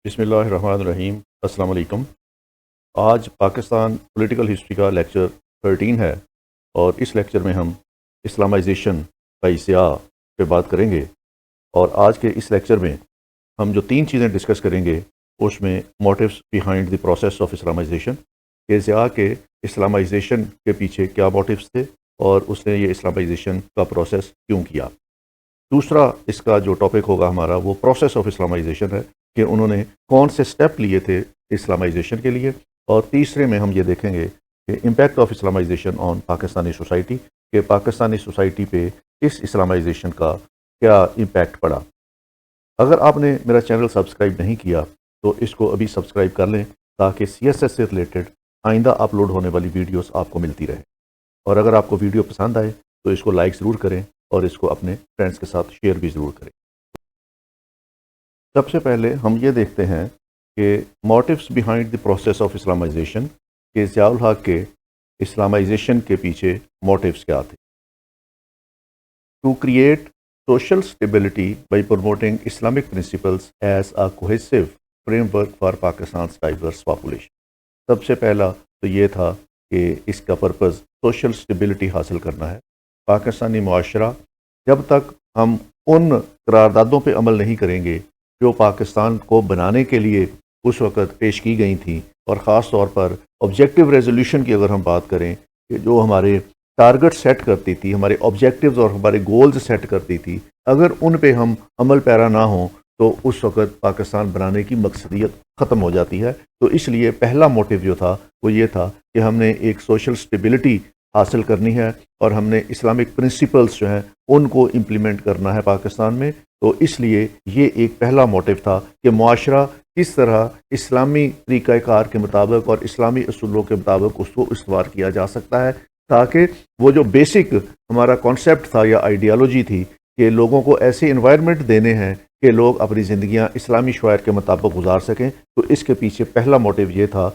بسم اللہ الرحمن الرحیم۔ السلام علیکم۔ آج پاکستان پولیٹیکل ہسٹری کا لیکچر 13 ہے اور اس لیکچر میں ہم اسلامائزیشن کا سیاق پہ بات کریں گے، اور آج کے اس لیکچر میں ہم جو 3 چیزیں ڈسکس کریں گے اس میں motives behind the process of Islamisation, کہ سیاق کے اسلامائزیشن کے پیچھے کیا موٹیوز تھے اور اس نے یہ اسلامائزیشن کا پروسیس کیوں کیا۔ دوسرا اس کا جو ٹاپک ہوگا ہمارا وہ پروسیس آف اسلامائزیشن ہے، کہ انہوں نے کون سے سٹیپ لیے تھے اسلامائزیشن کے لیے، اور تیسرے میں ہم یہ دیکھیں گے کہ impact of Islamisation on Pakistani society, کہ پاکستانی سوسائٹی پہ اس اسلامائزیشن کا کیا امپیکٹ پڑا۔ اگر آپ نے میرا چینل سبسکرائب نہیں کیا تو اس کو ابھی سبسکرائب کر لیں تاکہ CSS سے ریلیٹڈ آئندہ اپلوڈ ہونے والی ویڈیوز آپ کو ملتی رہے، اور اگر آپ کو ویڈیو پسند آئے تو اس کو لائک ضرور کریں اور اس کو اپنے فرینڈز کے ساتھ شیئر بھی ضرور کریں۔ سب سے پہلے ہم یہ دیکھتے ہیں کہ motives behind the process of Islamisation, کہ ضیاء الحق کے اسلامائزیشن کے پیچھے موٹیوز کیا تھے۔ To create social stability by promoting Islamic principles as a cohesive framework for Pakistan's diverse population. سب سے پہلا تو یہ تھا کہ اس کا پرپز سوشل اسٹیبلٹی حاصل کرنا ہے۔ پاکستانی معاشرہ، جب تک ہم ان قراردادوں پہ عمل نہیں کریں گے جو پاکستان کو بنانے کے لیے اس وقت پیش کی گئی تھیں، اور خاص طور پر آبجیکٹیو ریزولوشن کی اگر ہم بات کریں کہ جو ہمارے ٹارگٹ سیٹ کرتی تھی، ہمارے آبجیکٹیوز اور ہمارے گولز سیٹ کرتی تھی، اگر ان پہ ہم عمل پیرا نہ ہوں تو اس وقت پاکستان بنانے کی مقصدیت ختم ہو جاتی ہے۔ تو اس لیے پہلا موٹیو جو تھا وہ یہ تھا کہ ہم نے ایک سوشل اسٹیبلٹی حاصل کرنی ہے، اور ہم نے اسلامک پرنسپلز جو ہیں ان کو امپلیمنٹ کرنا ہے پاکستان میں۔ تو اس لیے یہ ایک پہلا موٹیو تھا کہ معاشرہ کس طرح اسلامی طریقہ کار کے مطابق اور اسلامی اصولوں کے مطابق اس کو استوار کیا جا سکتا ہے، تاکہ وہ جو بیسک ہمارا کانسیپٹ تھا یا آئیڈیالوجی تھی کہ لوگوں کو ایسے انوائرمنٹ دینے ہیں کہ لوگ اپنی زندگیاں اسلامی شعائر کے مطابق گزار سکیں، تو اس کے پیچھے پہلا موٹیو یہ تھا۔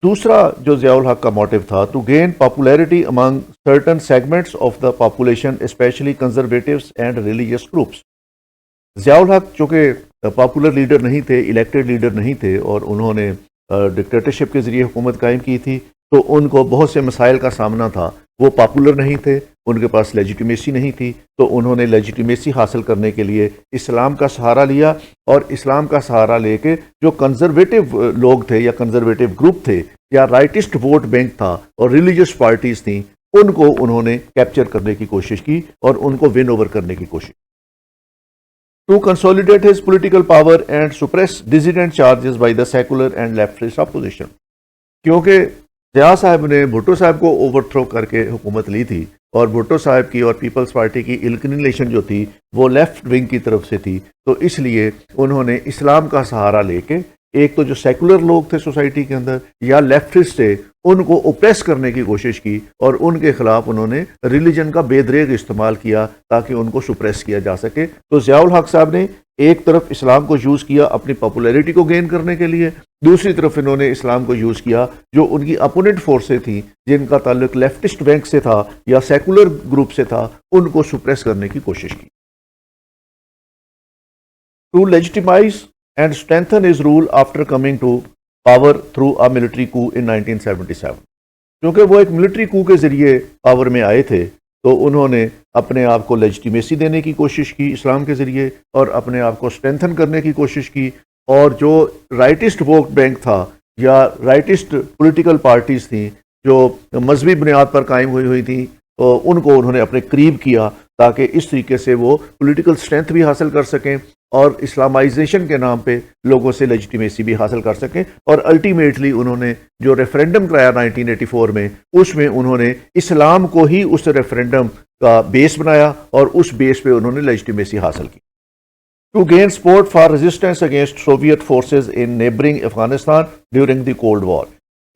دوسرا جو ضیاء الحق کا موٹیو تھا، to gain popularity among certain segments of the population especially conservatives and religious groups. Zia ul-Haq چونکہ پاپولر لیڈر نہیں تھے، الیکٹڈ لیڈر نہیں تھے، اور انہوں نے ڈکٹیٹرشپ کے ذریعے حکومت قائم کی تھی، تو ان کو بہت سے مسائل کا سامنا تھا۔ وہ پاپولر نہیں تھے، ان کے پاس لیجیٹیمیسی نہیں تھی، تو انہوں نے لیجیٹیمیسی حاصل کرنے کے لیے اسلام کا سہارا لیا، اور اسلام کا سہارا لے کے جو کنزرویٹو لوگ تھے یا کنزرویٹو گروپ تھے یا رائٹسٹ ووٹ بینک تھا اور ریلیجیس پارٹیز تھیں، ان کو انہوں نے کیپچر کرنے کی کوشش کی اور ان کو ون اوور کرنے کی کوشش۔ To consolidate his political power and suppress dissident charges by the secular and leftist opposition. کیونکہ ضیاء صاحب نے بھٹو صاحب کو اوور تھرو کر کے حکومت لی تھی، اور بھٹو صاحب کی اور پیپلز پارٹی کی انکلینیشن جو تھی وہ لیفٹ ونگ کی طرف سے تھی، تو اس لیے انہوں نے اسلام کا سہارا لے کے ایک تو جو سیکولر لوگ تھے سوسائٹی کے اندر یا لیفٹسٹ تھے ان کو اوپریس کرنے کی کوشش کی، اور ان کے خلاف انہوں نے ریلیجن کا بے دریغ استعمال کیا تاکہ ان کو سپریس کیا جا سکے۔ تو ضیاء الحق صاحب نے ایک طرف اسلام کو یوز کیا اپنی پاپولیرٹی کو گین کرنے کے لیے، دوسری طرف انہوں نے اسلام کو یوز کیا جو ان کی اپوننٹ فورسیں تھیں جن کا تعلق لیفٹسٹ ونگ سے تھا یا سیکولر گروپ سے تھا، ان کو سپریس کرنے کی کوشش کی۔ To legitimise and strengthen his rule after coming to power through a military coup in 1977۔ کیونکہ وہ ایک ملٹری کو کے ذریعے پاور میں آئے تھے، تو انہوں نے اپنے آپ کو لیجیٹیمیسی دینے کی کوشش کی اسلام کے ذریعے، اور اپنے آپ کو اسٹرینتھن کرنے کی کوشش کی، اور جو رائٹسٹ ووٹ بینک تھا یا رائٹسٹ پولیٹیکل پارٹیز تھیں جو مذہبی بنیاد پر قائم ہوئی تھیں، ان کو انہوں نے اپنے قریب کیا تاکہ اس طریقے سے وہ پولیٹیکل اسٹرینتھ بھی حاصل کر سکیں اور اسلامائزیشن کے نام پہ لوگوں سے لیجیٹیمیسی بھی حاصل کر سکیں۔ اور الٹیمیٹلی انہوں نے جو ریفرینڈم کرایا 1984 میں، اس میں انہوں نے اسلام کو ہی اس ریفرینڈم کا بیس بنایا، اور اس بیس پہ انہوں نے لیجیٹیمیسی حاصل کی۔ To gain support for resistance against Soviet forces in neighbouring Afghanistan during the cold war.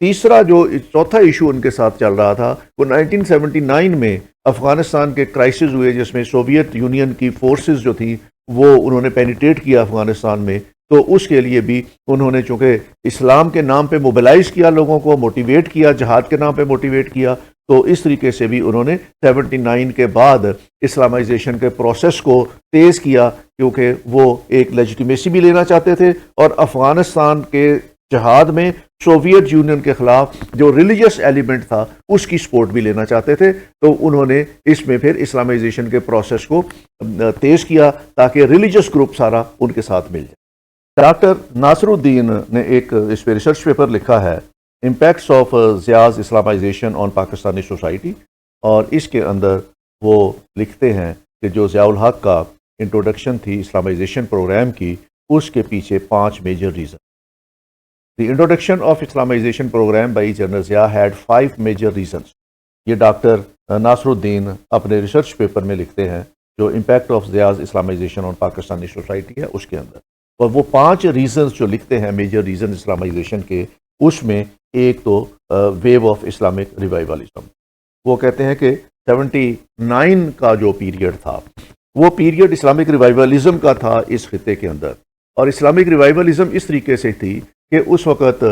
تیسرا جو چوتھا ایشو ان کے ساتھ چل رہا تھا وہ 1979 میں افغانستان کے کرائسس ہوئے، جس میں سوویت یونین کی فورسز جو تھیں وہ انہوں نے پینیٹریٹ کیا افغانستان میں، تو اس کے لیے بھی انہوں نے چونکہ اسلام کے نام پہ موبلائز کیا، لوگوں کو موٹیویٹ کیا، جہاد کے نام پہ موٹیویٹ کیا، تو اس طریقے سے بھی انہوں نے 79 کے بعد اسلامائزیشن کے پروسیس کو تیز کیا، کیونکہ وہ ایک لیجیٹیمیسی بھی لینا چاہتے تھے، اور افغانستان کے جہاد میں سوویت یونین کے خلاف جو ریلیجس ایلیمنٹ تھا اس کی سپورٹ بھی لینا چاہتے تھے۔ تو انہوں نے اس میں پھر اسلامائزیشن کے پروسیس کو تیز کیا تاکہ ریلیجس گروپ سارا ان کے ساتھ مل جائے۔ ڈاکٹر ناصر الدین نے ایک اس پہ ریسرچ پیپر لکھا ہے، impacts of Zia's Islamisation on Pakistani society, اور اس کے اندر وہ لکھتے ہیں کہ جو ضیاء الحق کا انٹروڈکشن تھی اسلامائزیشن پروگرام کی، اس کے پیچھے 5 major reason. The introduction of Islamization program by General Zia had 5 major reasons۔ یہ ڈاکٹر ناصر الدین اپنے ریسرچ پیپر میں لکھتے ہیں جو impact of Zia's Islamisation on Pakistani society ہے اس کے اندر، اور وہ 5 ریزنز جو لکھتے ہیں میجر ریزن اسلامائزیشن کے، اس میں ایک تو ویو آف اسلامک ریوائولزم۔ وہ کہتے ہیں کہ 79 کا جو پیریڈ تھا وہ پیریڈ اسلامک ریوائولزم کا تھا اس خطے کے اندر، اور اسلامک ریوائولزم اس طریقے سے تھی کہ اس وقت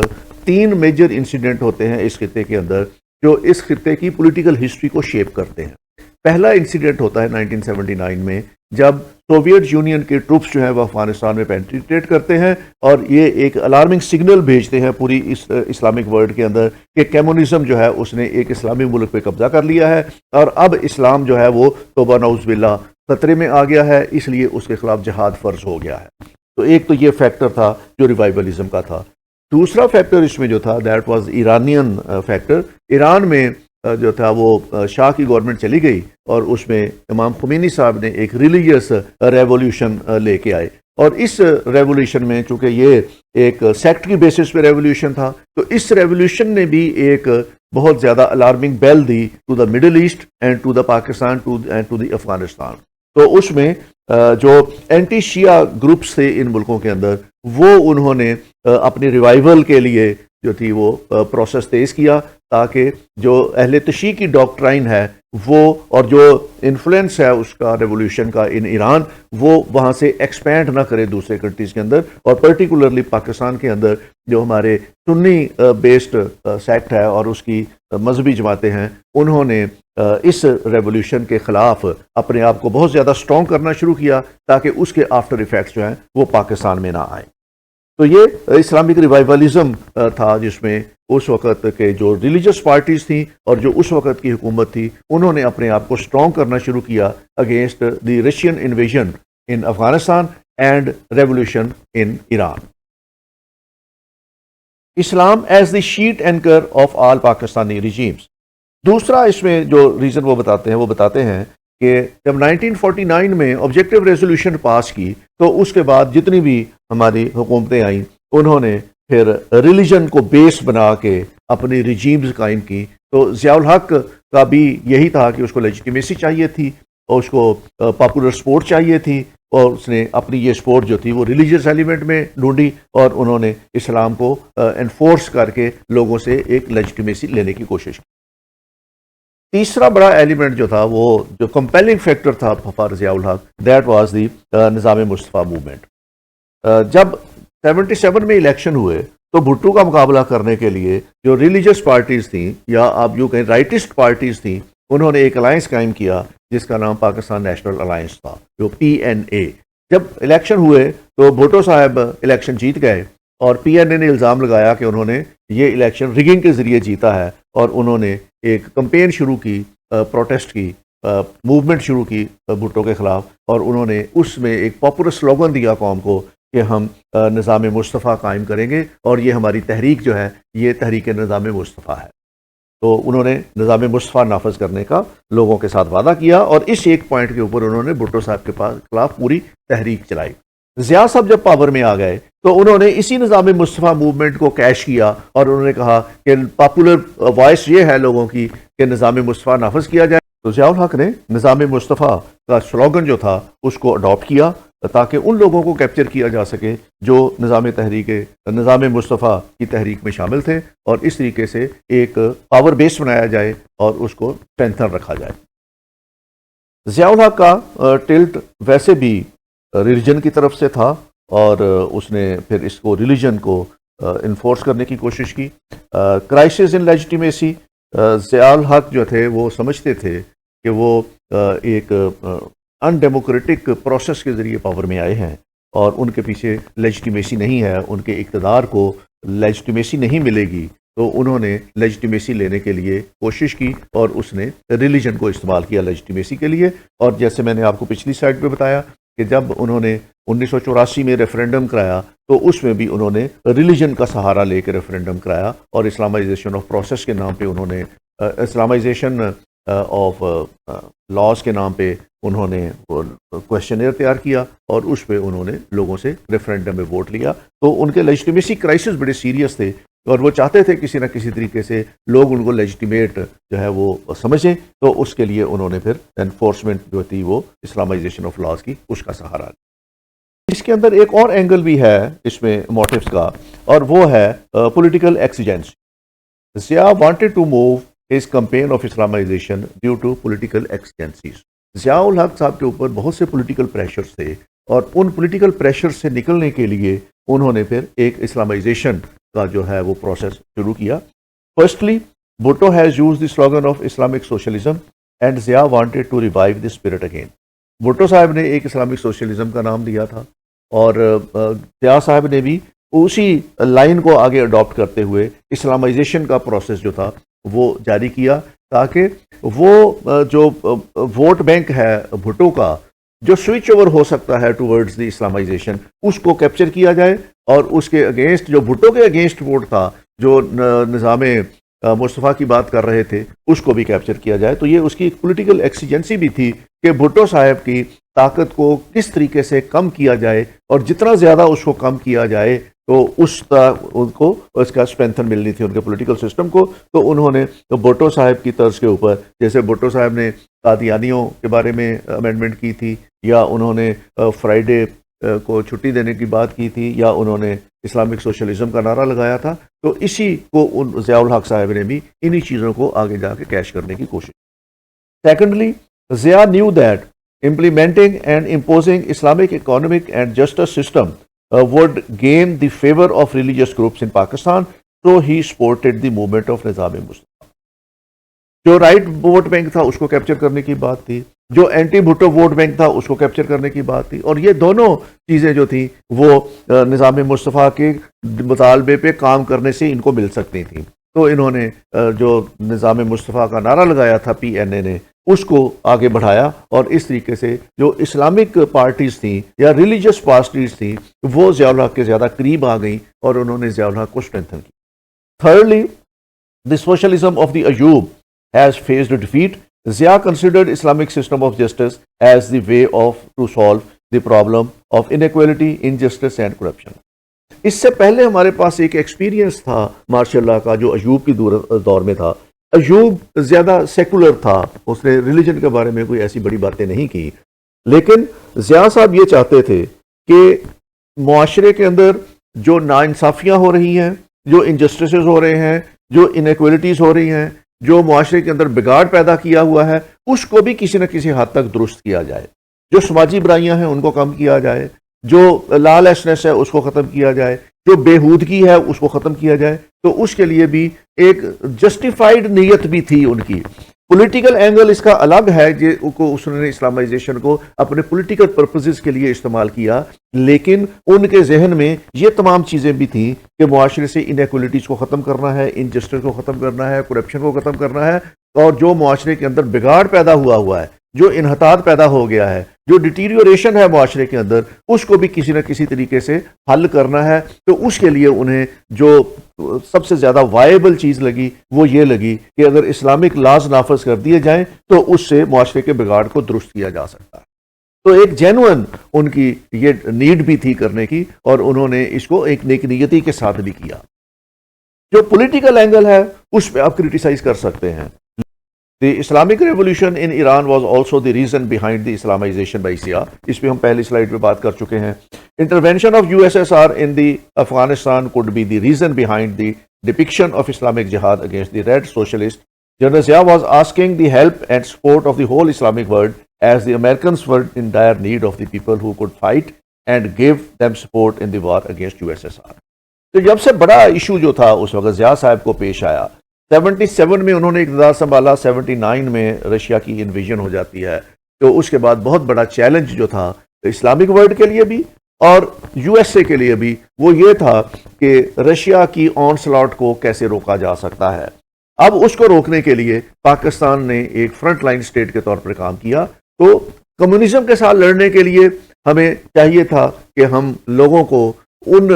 3 میجر انسیڈنٹ ہوتے ہیں اس خطے کے اندر جو اس خطے کی پولیٹیکل ہسٹری کو شیپ کرتے ہیں۔ پہلا انسیڈنٹ ہوتا ہے 1979 میں، جب سوویت یونین کے ٹروپس جو ہیں وہ افغانستان میں پینٹریٹیٹ کرتے ہیں، اور یہ ایک الارمنگ سگنل بھیجتے ہیں پوری اسلامک ورلڈ کے اندر کہ کمیونزم جو ہے اس نے ایک اسلامی ملک پہ قبضہ کر لیا ہے، اور اب اسلام جو ہے وہ توبہ نعوذ باللہ خطرے میں آ گیا ہے، اس لیے اس کے خلاف جہاد فرض ہو گیا ہے۔ تو ایک تو یہ فیکٹر تھا جو ریوائولزم کا تھا۔ دوسرا فیکٹر اس میں جو تھا that was Iranian factor. Iran میں جو تھا وہ شاہ کی گورنمنٹ چلی گئی، اور اس میں امام خمینی صاحب نے ایک ریلیجیس ریولوشن لے کے آئے، اور اس ریولوشن میں چونکہ یہ ایک سیکٹ کی بیسس پہ ریولوشن تھا، تو اس ریولوشن نے بھی ایک بہت زیادہ alarming bell the to the Middle East and to the Pakistan and to the Afghanistan. تو اس میں جو اینٹی شیعہ گروپس تھے ان ملکوں کے اندر، وہ انہوں نے اپنی ریوائول کے لیے جو تھی وہ پروسیس تیز کیا، تاکہ جو اہل تشیع کی ڈاکٹرائن ہے وہ اور جو انفلوئنس ہے اس کا ریولوشن کا ان ایران، وہ وہاں سے ایکسپینڈ نہ کرے دوسرے کنٹریز کے اندر، اور پرٹیکولرلی پاکستان کے اندر جو ہمارے سنی بیسڈ سیکٹ ہے اور اس کی مذہبی جماعتیں ہیں، انہوں نے اس ریولوشن کے خلاف اپنے آپ کو بہت زیادہ سٹرونگ کرنا شروع کیا تاکہ اس کے آفٹر ایفیکٹس جو ہیں وہ پاکستان میں نہ آئیں۔ تو یہ اسلامک ریوائولزم تھا جس میں اس وقت کے جو ریلیجس پارٹیز تھیں اور جو اس وقت کی حکومت تھی، انہوں نے اپنے آپ کو سٹرونگ کرنا شروع کیا against the Russian invasion in Afghanistan and revolution in Iran. Islam as the sheet anchor of all Pakistani regimes. دوسرا اس میں جو ریزن وہ بتاتے ہیں کہ جب 1949 میں آبجیکٹو ریزولوشن پاس کی، تو اس کے بعد جتنی بھی ہماری حکومتیں آئیں، انہوں نے پھر ریلیجن کو بیس بنا کے اپنی ریجیمز قائم کی۔ تو ضیاء الحق کا بھی یہی تھا کہ اس کو لیجیٹیمیسی چاہیے تھی، اور اس کو پاپولر سپورٹ چاہیے تھی، اور اس نے اپنی یہ سپورٹ جو تھی وہ ریلیجیس ایلیمنٹ میں ڈھونڈی، اور انہوں نے اسلام کو انفورس کر کے لوگوں سے ایک لیجیٹیمیسی لینے کی کوشش کی۔ تیسرا بڑا ایلیمنٹ جو تھا، وہ جو کمپیلنگ فیکٹر تھا for Zia ul Haq, that was the نظام مصطفیٰ موومنٹ۔ جب 77 میں الیکشن ہوئے تو بھٹو کا مقابلہ کرنے کے لیے جو ریلیجس پارٹیز تھیں، یا آپ یوں کہیں رائٹسٹ پارٹیز تھیں، انہوں نے ایک الائنس قائم کیا جس کا نام پاکستان نیشنل الائنس تھا، جو PNA۔ جب الیکشن ہوئے تو بھٹو صاحب الیکشن جیت گئے، اور PNA نے الزام لگایا کہ انہوں نے یہ الیکشن ریگنگ کے ذریعے جیتا ہے، اور انہوں نے ایک کمپین شروع کی، پروٹیسٹ کی، موومنٹ شروع کی بھٹو کے خلاف، اور انہوں نے اس میں ایک پاپولر سلوگن دیا قوم کو کہ ہم نظام مصطفیٰ قائم کریں گے، اور یہ ہماری تحریک جو ہے یہ تحریک نظام مصطفیٰ ہے۔ تو انہوں نے نظام مصطفیٰ نافذ کرنے کا لوگوں کے ساتھ وعدہ کیا، اور اس ایک پوائنٹ کے اوپر انہوں نے بھٹو صاحب کے خلاف پوری تحریک چلائی۔ ضیاء صاحب جب پاور میں آ گئے تو انہوں نے اسی نظام مصطفیٰ موومنٹ کو کیش کیا، اور انہوں نے کہا کہ پاپولر وائس یہ ہے لوگوں کی کہ نظام مصطفیٰ نافذ کیا جائے۔ تو ضیاء الحق نے نظام مصطفیٰ کا سلوگن جو تھا اس کو اڈاپٹ کیا تاکہ ان لوگوں کو کیپچر کیا جا سکے جو نظام مصطفیٰ کی تحریک میں شامل تھے، اور اس طریقے سے ایک پاور بیس بنایا جائے اور اس کو اسٹرینتھن رکھا جائے۔ ضیاء الحق کا ٹلٹ ویسے بھی ریلیجن کی طرف سے تھا، اور اس نے پھر اس کو ریلیجن کو انفورس کرنے کی کوشش کی۔ کرائسس ان لیجیٹیمیسی، ضیاء الحق جو تھے وہ سمجھتے تھے کہ وہ ایک ان ڈیموکریٹک پروسیس کے ذریعے پاور میں آئے ہیں اور ان کے پیچھے لیجٹیمیسی نہیں ہے، ان کے اقتدار کو لیجٹیمیسی نہیں ملے گی، تو انہوں نے لیجٹیمیسی لینے کے لیے کوشش کی اور اس نے ریلیجن کو استعمال کیا لیجٹیمیسی کے لیے. اور جیسے میں نے آپ کو پچھلی سلائیڈ پہ بتایا کہ جب انہوں نے 1984 میں ریفرینڈم کرایا تو اس میں بھی انہوں نے ریلیجن کا سہارا لے کے ریفرینڈم کرایا اور اسلامائزیشن آف پروسیس کے نام پہ انہوں نے اسلامائزیشن آف لاز کے نام پہ انہوں نے کویشچنئر تیار کیا اور اس پہ انہوں نے لوگوں سے ریفرینڈم میں ووٹ لیا. تو ان کے لیجٹیمیسی کرائسس بڑے سیریس تھے اور وہ چاہتے تھے کسی نہ کسی طریقے سے لوگ ان کو لیجٹیمیٹ جو ہے وہ سمجھیں، تو اس کے لیے انہوں نے پھر انفورسمنٹ جو تھی وہ اسلامائزیشن آف لاز کی اس کا سہارا لیا. اس کے اندر ایک اور اینگل بھی ہے اس میں موٹیوز کا، اور وہ ہے political exigency. Zia wanted to move his campaign of Islamization due to political exigencies. Zia ul-Haq صاحب کے اوپر بہت سے پولیٹیکل پریشرز تھے اور ان پولیٹیکل پریشر سے نکلنے کے لیے انہوں نے پھر ایک اسلامائزیشن کا جو ہے وہ پروسیس شروع کیا. Firstly Bhutto has use the slogan of Islamic socialism and Zia wanted to revive the spirit again. Bhutto صاحب نے ایک اسلامک سوشلزم کا نام دیا تھا اور ضیاء صاحب نے بھی اسی لائن کو آگے اڈاپٹ کرتے ہوئے اسلامائزیشن کا پروسیس جو تھا وہ جاری کیا تاکہ وہ جو ووٹ بینک ہے بھٹو کا جو سوئچ اوور ہو سکتا ہے ٹورڈز دی اسلامائزیشن اس کو کیپچر کیا جائے اور اس کے اگینسٹ جو بھٹو کے اگینسٹ ووٹ تھا جو نظام مصطفیٰ کی بات کر رہے تھے اس کو بھی کیپچر کیا جائے. تو یہ اس کی ایک پولیٹیکل ایکسیجنسی بھی تھی کہ بھٹو صاحب کی طاقت کو کس طریقے سے کم کیا جائے اور جتنا زیادہ اس کو کم کیا جائے تو اس کو اس کا اسٹرینتھن ملنی تھی ان کے پولیٹیکل سسٹم کو. تو انہوں نے بھٹو صاحب کی طرز کے اوپر جیسے بھٹو صاحب نے قادیانیوں کے بارے میں امینڈمنٹ کی تھی یا انہوں نے فرائیڈے کو چھٹی دینے کی بات کی تھی یا انہوں نے اسلامک سوشلزم کا نعرہ لگایا تھا، تو اسی کو ضیاء الحق صاحب نے بھی انہی چیزوں کو آگے جا کے کیش کرنے کی کوشش. Secondly Zia new that implementing and imposing Islamic economic and justice system would gain the favor of religious groups in Pakistan, so he supported the movement of Nizam Mustafa. جو رائٹ ووٹ بینک تھا اس کو capture کرنے کی بات تھی، جو anti Bhutto vote bank تھا اس کو کیپچر کرنے کی بات تھی، اور یہ دونوں چیزیں جو تھیں وہ نظام مصطفیٰ کے مطالبے پہ کام کرنے سے ان کو مل سکتی تھیں. تو انہوں نے جو نظام مصطفیٰ کا نعرہ لگایا تھا پی این اے نے اس کو آگے بڑھایا اور اس طریقے سے جو اسلامک پارٹیز تھیں یا ریلیجس پارٹیز تھیں وہ ضیاء الحق کے زیادہ قریب آ گئیں اور انہوں نے ضیاء الحق کو اسٹرینتھن کیا. Thirdly the socialism of the Ayub has faced defeat. Zia considered Islamic system of justice as the way to solve the problem of inequality, injustice and corruption. اس سے پہلے ہمارے پاس ایک ایکسپیرینس تھا ماشاء اللہ کا جو ایوب کی دور میں تھا. ایوب زیادہ سیکولر تھا، اس نے ریلیجن کے بارے میں کوئی ایسی بڑی باتیں نہیں کی، لیکن ضیاء صاحب یہ چاہتے تھے کہ معاشرے کے اندر جو ناانصافیاں ہو رہی ہیں، جو انجسٹسز ہو رہے ہیں، جو انیکویلٹیز ہو رہی ہیں، جو معاشرے کے اندر بگاڑ پیدا کیا ہوا ہے اس کو بھی کسی نہ کسی حد تک درست کیا جائے، جو سماجی برائیاں ہیں ان کو کم کیا جائے، جو لا لیسنس ہے اس کو ختم کیا جائے، جو بےہودگی ہے اس کو ختم کیا جائے. تو اس کے لیے بھی ایک جسٹیفائڈ نیت بھی تھی ان کی. پولیٹیکل اینگل اس کا الگ ہے اس نے اسلامائزیشن کو اپنے پولیٹیکل پرپزز کے لیے استعمال کیا، لیکن ان کے ذہن میں یہ تمام چیزیں بھی تھیں کہ معاشرے سے انیکولیٹیز کو ختم کرنا ہے، انجسٹس کو ختم کرنا ہے، کرپشن کو ختم کرنا ہے، اور جو معاشرے کے اندر بگاڑ پیدا ہوا ہے، جو انحطاط پیدا ہو گیا ہے، جو ڈیٹیریوریشن ہے معاشرے کے اندر، اس کو بھی کسی نہ کسی طریقے سے حل کرنا ہے. تو اس کے لیے انہیں جو سب سے زیادہ وائبل چیز لگی وہ یہ لگی کہ اگر اسلامک لاز نافذ کر دیے جائیں تو اس سے معاشرے کے بگاڑ کو درست کیا جا سکتا ہے. تو ایک جینوئن ان کی یہ نیڈ بھی تھی کرنے کی، اور انہوں نے اس کو ایک نیک نیتی کے ساتھ بھی کیا. جو پولیٹیکل اینگل ہے اس پہ آپ کریٹیسائز کر سکتے ہیں. The Islamic Revolution in Iran was also the reason behind the Islamization by Zia. اس پہ ہم پہلی سلائیڈ پہ بات کر چکے ہیں. Intervention of USSR in the Afghanistan could be the reason behind the depiction of Islamic Jihad against the Red Socialists. General Zia was asking the help and support of the whole Islamic world as the Americans were in dire need of the people who could fight and give them support in the war against USSR. تو جب سے بڑا issue جو تھا اس وقت ضیاء صاحب کو پیش آیا 77 میں انہوں نے اقتدار سنبھالا، 79 میں رشیا کی انویژن ہو جاتی ہے. تو اس کے بعد بہت بڑا چیلنج جو تھا اسلامک ورلڈ کے لیے بھی اور یو ایس اے کے لیے بھی وہ یہ تھا کہ رشیا کی آن سلاٹ کو کیسے روکا جا سکتا ہے. اب اس کو روکنے کے لیے پاکستان نے ایک فرنٹ لائن اسٹیٹ کے طور پر کام کیا. تو کمیونزم کے ساتھ لڑنے کے لیے ہمیں چاہیے تھا کہ ہم لوگوں کو ان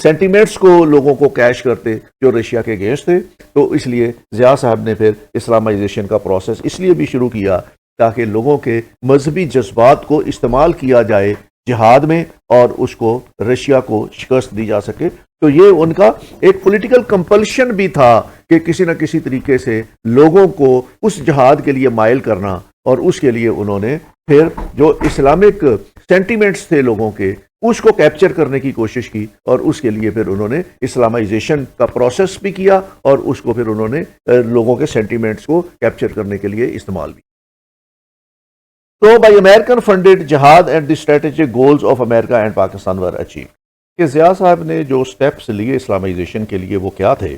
سینٹیمنٹس کو لوگوں کو کیش کرتے جو رشیا کے اگینسٹ تھے. تو اس لیے ضیاء صاحب نے پھر اسلامائزیشن کا پروسیس اس لیے بھی شروع کیا تاکہ لوگوں کے مذہبی جذبات کو استعمال کیا جائے جہاد میں اور اس کو رشیا کو شکست دی جا سکے. تو یہ ان کا ایک پولیٹیکل کمپلشن بھی تھا کہ کسی نہ کسی طریقے سے لوگوں کو اس جہاد کے لیے مائل کرنا، اور اس کے لیے انہوں نے پھر جو اسلامک سینٹیمنٹس تھے لوگوں کے اس کو کیپچر کرنے کی کوشش کی، اور اس کے لیے پھر انہوں نے اسلامائزیشن کا پروسیس بھی کیا اور اس کو پھر انہوں نے لوگوں کے سینٹیمنٹس کو کیپچر کرنے کے لیے استعمال بھی. تو بائی امیرکن فنڈڈ جہاد and the strategic goals of America and Pakistan were achieve. کہ ضیاء صاحب نے جو سٹیپس لیے اسلامائزیشن کے لیے وہ کیا تھے؟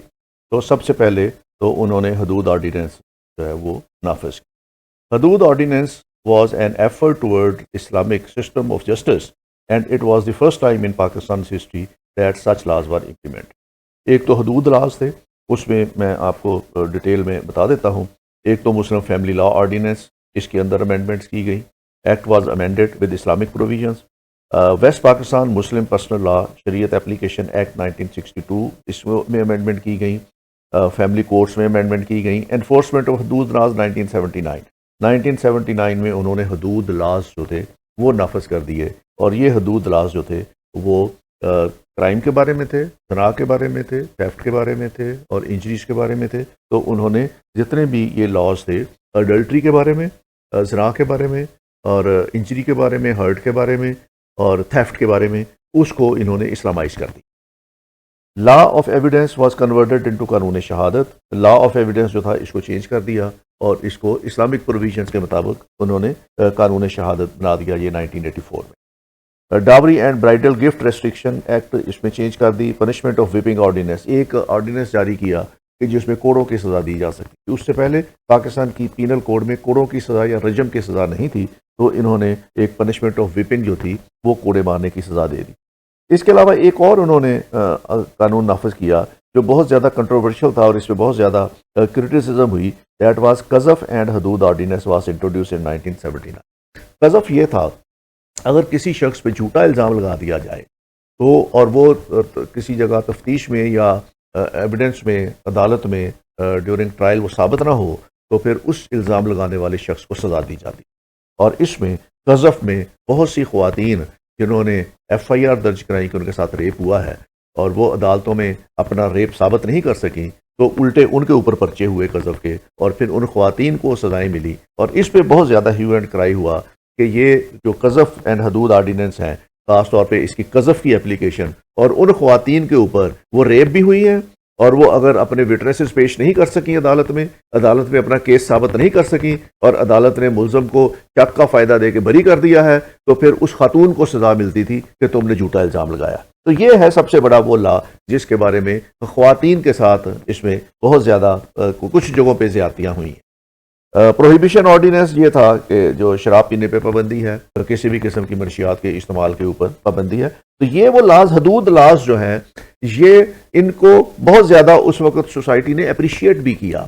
تو سب سے پہلے تو انہوں نے حدود آرڈیننس جو ہے وہ نافذ کی. حدود ordinance was an effort toward Islamic system of justice and it was the first time in Pakistan's history that such laws were implemented. ایک تو حدود لاز تھے، اس میں میں آپ کو ڈیٹیل میں بتا دیتا ہوں. ایک تو مسلم فیملی لا آرڈیننس، اس کے اندر امینڈمنٹس کی گئی. Act was amended with Islamic provisions. West Pakistan Muslim personal law Shariat application act 1962 اس میں امینڈمنٹ کی گئی. فیملی کورٹس میں امینڈمنٹ کی گئی. انفورسمنٹ آف حدود لاز 1979 میں انہوں نے حدود لاز جو تھے وہ نافذ کر دیے، اور یہ حدود لاز جو تھے وہ کرائم کے بارے میں تھے، زنا کے بارے میں تھے، تھیفٹ کے بارے میں تھے اور انجریز کے بارے میں تھے. تو انہوں نے جتنے بھی یہ لاز تھے اڈلٹری کے بارے میں، زنا کے بارے میں اور انجری کے بارے میں، ہرٹ کے بارے میں اور تھیفٹ کے بارے میں، اس کو انہوں نے اسلامائز کر دی. Law of evidence was converted into قانون شہادت. لا آف ایویڈنس جو تھا اس کو چینج کر دیا اور اس کو اسلامک پروویژنس کے مطابق انہوں نے قانون شہادت بنا دیا یہ 1984 میں. Dowry and bridal gift restriction act اس میں چینج کر دی. پنشمنٹ آف وپنگ آرڈیننس، ایک آرڈیننس جاری کیا کہ جس میں کوڑوں کی سزا دی جا سکتی. اس سے پہلے پاکستان کی پینل کوڈ میں کوڑوں کی سزا یا رجم کی سزا نہیں تھی، تو انہوں نے ایک پنشمنٹ آف وپنگ جو تھی وہ کوڑے مارنے کی سزا دے دی. اس کے علاوہ ایک اور انہوں نے قانون نافذ کیا جو بہت زیادہ کنٹروورشل تھا اور اس پہ بہت زیادہ کرٹیسزم ہوئی. دیٹ واز قذف اینڈ حدود آرڈیننس واز انٹروڈیوس ان 1979. قذف یہ تھا اگر کسی شخص پہ جھوٹا الزام لگا دیا جائے تو اور وہ کسی جگہ تفتیش میں یا ایویڈنس میں عدالت میں ڈیورنگ ٹرائل وہ ثابت نہ ہو تو پھر اس الزام لگانے والے شخص کو سزا دی جاتی. اور اس میں قذف میں بہت سی خواتین جنہوں نے ایف آئی آر درج کرائی کہ ان کے ساتھ ریپ ہوا ہے اور وہ عدالتوں میں اپنا ریپ ثابت نہیں کر سکیں، تو الٹے ان کے اوپر پرچے ہوئے قذف کے، اور پھر ان خواتین کو سزائیں ملی. اور اس پہ بہت زیادہ ہیو اینڈ کرائی ہوا کہ یہ جو قذف اینڈ حدود آرڈیننس ہیں، خاص طور پہ اس کی قذف کی اپلیکیشن اور ان خواتین کے اوپر وہ ریپ بھی ہوئی ہیں اور وہ اگر اپنے وٹنسز پیش نہیں کر سکیں عدالت میں اپنا کیس ثابت نہیں کر سکیں اور عدالت نے ملزم کو شک کا فائدہ دے کے بری کر دیا ہے، تو پھر اس خاتون کو سزا ملتی تھی کہ تم نے جھوٹا الزام لگایا. تو یہ ہے سب سے بڑا وہ لا جس کے بارے میں خواتین کے ساتھ اس میں بہت زیادہ کچھ جگہوں پہ زیادتیاں ہوئی ہیں. پروہیبیشن آرڈیننس یہ تھا کہ جو شراب پینے پہ پابندی ہے اور کسی بھی قسم کی منشیات کے استعمال کے اوپر پابندی ہے. تو یہ وہ لاز، حدود لاز جو ہیں، یہ ان کو بہت زیادہ اس وقت سوسائٹی نے اپریشیٹ بھی کیا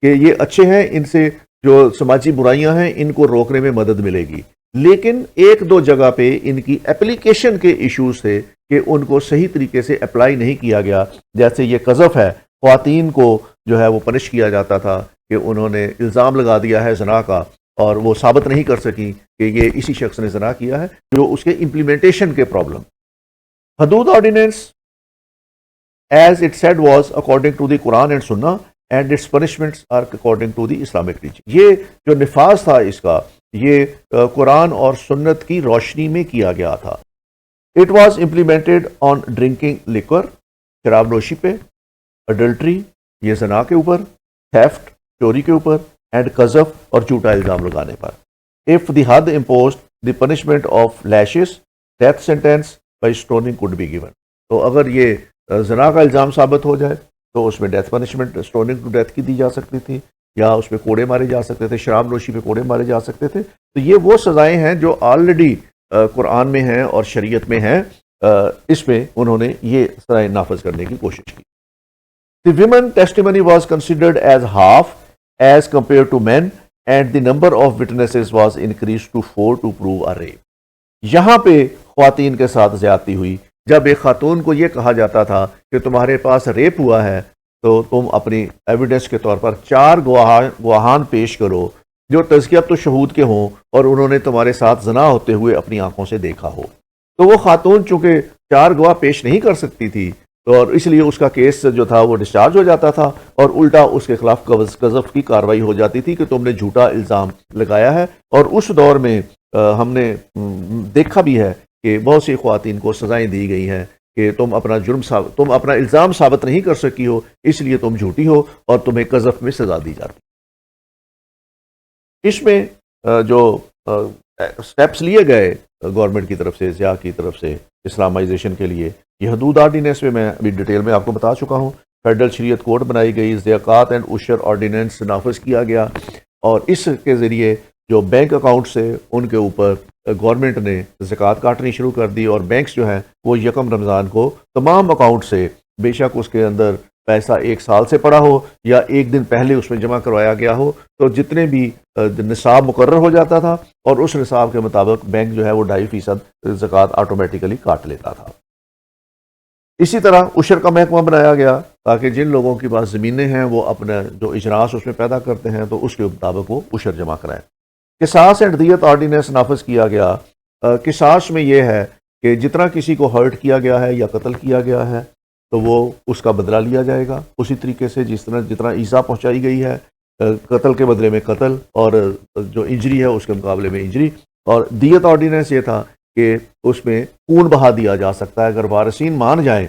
کہ یہ اچھے ہیں، ان سے جو سماجی برائیاں ہیں ان کو روکنے میں مدد ملے گی. لیکن ایک دو جگہ پہ ان کی اپلیکیشن کے ایشوز تھے کہ ان کو صحیح طریقے سے اپلائی نہیں کیا گیا. جیسے یہ قذف ہے، خواتین کو جو ہے وہ پنش کیا جاتا تھا کہ انہوں نے الزام لگا دیا ہے زنا کا اور وہ ثابت نہیں کر سکی کہ یہ اسی شخص نے زنا کیا ہے، جو اس کے امپلیمنٹیشن کے problem. Hudood ordinance as it said was according to the Quran and Sunnah and its punishments are according to the Islamic teaching. یہ جو نفاذ تھا اس کا، یہ قرآن اور سنت کی روشنی میں کیا گیا تھا. It was implemented on drinking liquor, شراب نوشی پہ، اڈلٹری یہ زنا کے اوپر، تھیفٹ چوری کے اوپر، اینڈ قذف اور جھوٹا الزام لگانے پر. اف دی حد imposed the punishment of lashes death sentence by stoning could be given. تو اگر یہ زنا کا الزام ثابت ہو جائے تو اس میں death punishment stoning to death کی دی جا سکتی تھی، یا اس پہ کوڑے مارے جا سکتے تھے، شراب نوشی پہ کوڑے مارے جا سکتے تھے. تو یہ وہ سزائیں ہیں جو آلریڈی قرآن میں ہیں اور شریعت میں ہیں. اس میں انہوں نے یہ سزائیں نافذ کرنے کی کوشش کی. The women testimony was considered as half as compared to men and the number of witnesses was increased to 4 to prove a rape. یہاں پہ خواتین کے ساتھ زیادتی ہوئی. جب ایک خاتون کو یہ کہا جاتا تھا کہ تمہارے پاس ریپ ہوا ہے تو تم اپنی ایویڈنس کے طور پر 4 گواہان پیش کرو جو تزکیہ تو شہود کے ہوں اور انہوں نے تمہارے ساتھ زنا ہوتے ہوئے اپنی آنکھوں سے دیکھا ہو. تو وہ خاتون چونکہ 4 گواہ پیش نہیں کر سکتی تھی اور اس لیے اس کا کیس جو تھا وہ ڈسچارج ہو جاتا تھا اور الٹا اس کے خلاف قذف کی کارروائی ہو جاتی تھی کہ تم نے جھوٹا الزام لگایا ہے. اور اس دور میں ہم نے دیکھا بھی ہے کہ بہت سی خواتین کو سزائیں دی گئی ہیں کہ تم اپنا الزام ثابت نہیں کر سکی ہو، اس لیے تم جھوٹی ہو اور تمہیں قذف میں سزا دی جاتی. اس میں جو سٹیپس لیے گئے گورنمنٹ کی طرف سے، ضیاء کی طرف سے اسلامائزیشن کے لیے، یہ حدود آرڈیننس میں ابھی ڈیٹیل میں آپ کو بتا چکا ہوں. فیڈرل شریعت کوڈ بنائی گئی، زکوٰۃ اینڈ عشر آرڈیننس نافذ کیا گیا، اور اس کے ذریعے جو بینک اکاؤنٹ سے ان کے اوپر گورنمنٹ نے زکوٰۃ کاٹنی شروع کر دی. اور بینکس جو ہیں وہ 1 رمضان کو تمام اکاؤنٹ سے، بے شک اس کے اندر پیسہ 1 سال سے پڑا ہو یا 1 دن پہلے اس میں جمع کروایا گیا ہو، تو جتنے بھی نصاب مقرر ہو جاتا تھا اور اس نصاب کے مطابق بینک جو ہے وہ 2.5% زکوٰۃ آٹومیٹیکلی کاٹ لیتا تھا. اسی طرح عشر کا محکمہ بنایا گیا تاکہ جن لوگوں کے پاس زمینیں ہیں وہ اپنا جو اجناس اس میں پیدا کرتے ہیں تو اس کے مطابق وہ عشر جمع کرائیں. قصاص اینڈ دیت آرڈیننس نافذ کیا گیا. قصاص میں یہ ہے کہ جتنا کسی کو ہرٹ کیا گیا ہے یا قتل کیا گیا ہے تو وہ اس کا بدلہ لیا جائے گا اسی طریقے سے جتنا ایذا پہنچائی گئی ہے، قتل کے بدلے میں قتل اور جو انجری ہے اس کے مقابلے میں انجری. اور دیت آرڈیننس یہ تھا کہ اس میں خون بہا دیا جا سکتا ہے. اگر وارثین مان جائیں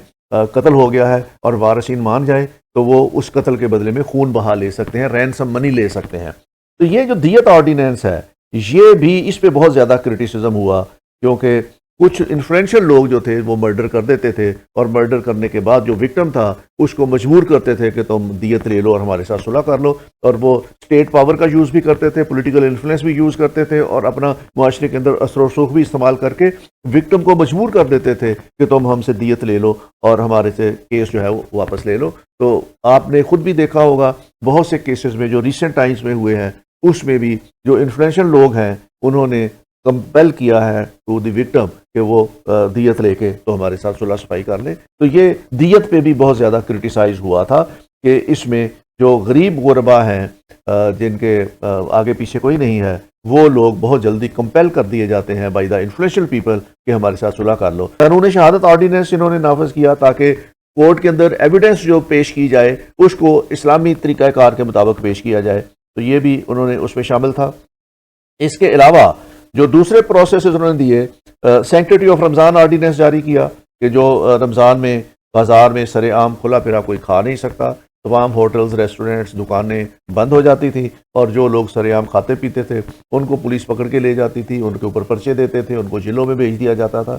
قتل ہو گیا ہے اور وارثین مان جائیں تو وہ اس قتل کے بدلے میں خون بہا لے سکتے ہیں، رینسم منی لے سکتے ہیں. تو یہ جو دیت آرڈیننس ہے یہ بھی اس پہ بہت زیادہ کرٹیسزم ہوا، کیونکہ کچھ انفلوئنشل لوگ جو تھے وہ مرڈر کر دیتے تھے اور مرڈر کرنے کے بعد جو وکٹم تھا اس کو مجبور کرتے تھے کہ تم دیت لے لو اور ہمارے ساتھ صلح کر لو. اور وہ اسٹیٹ پاور کا یوز بھی کرتے تھے، پولیٹیکل انفلوئنس بھی یوز کرتے تھے اور اپنا معاشرے کے اندر اثر و رسوخ بھی استعمال کر کے وکٹم کو مجبور کر دیتے تھے کہ تم ہم سے دیت لے لو اور ہمارے سے کیس جو ہے وہ واپس لے لو. تو آپ نے خود بھی دیکھا ہوگا بہت سے کیسز میں جو ریسنٹ ٹائمز میں ہوئے ہیں اس میں بھی جو انفلوئنشل لوگ ہیں انہوں نے کمپیل کیا ہے ٹو دی وکٹم کہ وہ دیت لے کے تو ہمارے ساتھ صلح صفائی کر لیں. تو یہ دیت پہ بھی بہت زیادہ کرٹیسائز ہوا تھا کہ اس میں جو غریب غربا ہیں جن کے آگے پیچھے کوئی نہیں ہے وہ لوگ بہت جلدی کمپیل کر دیے جاتے ہیں بائی دا انفلوئنشل پیپل کہ ہمارے ساتھ صلح کر لو. قانون شہادت آرڈیننس انہوں نے نافذ کیا تاکہ کورٹ کے اندر ایویڈنس جو پیش کی جائے اس کو اسلامی طریقہ کار کے مطابق پیش کیا جائے. تو یہ بھی انہوں نے اس میں شامل تھا. اس کے علاوہ جو دوسرے پروسیسز انہوں نے دیے، سینکٹیٹی آف رمضان آرڈیننس جاری کیا کہ جو رمضان میں بازار میں سر عام کھلا پھرا کوئی کھا نہیں سکتا، تمام ہوٹلز، ریسٹورنٹس، دکانیں بند ہو جاتی تھی اور جو لوگ سر عام کھاتے پیتے تھے ان کو پولیس پکڑ کے لے جاتی تھی، ان کے اوپر پرچے دیتے تھے، ان کو جیلوں میں بھیج دیا جاتا تھا.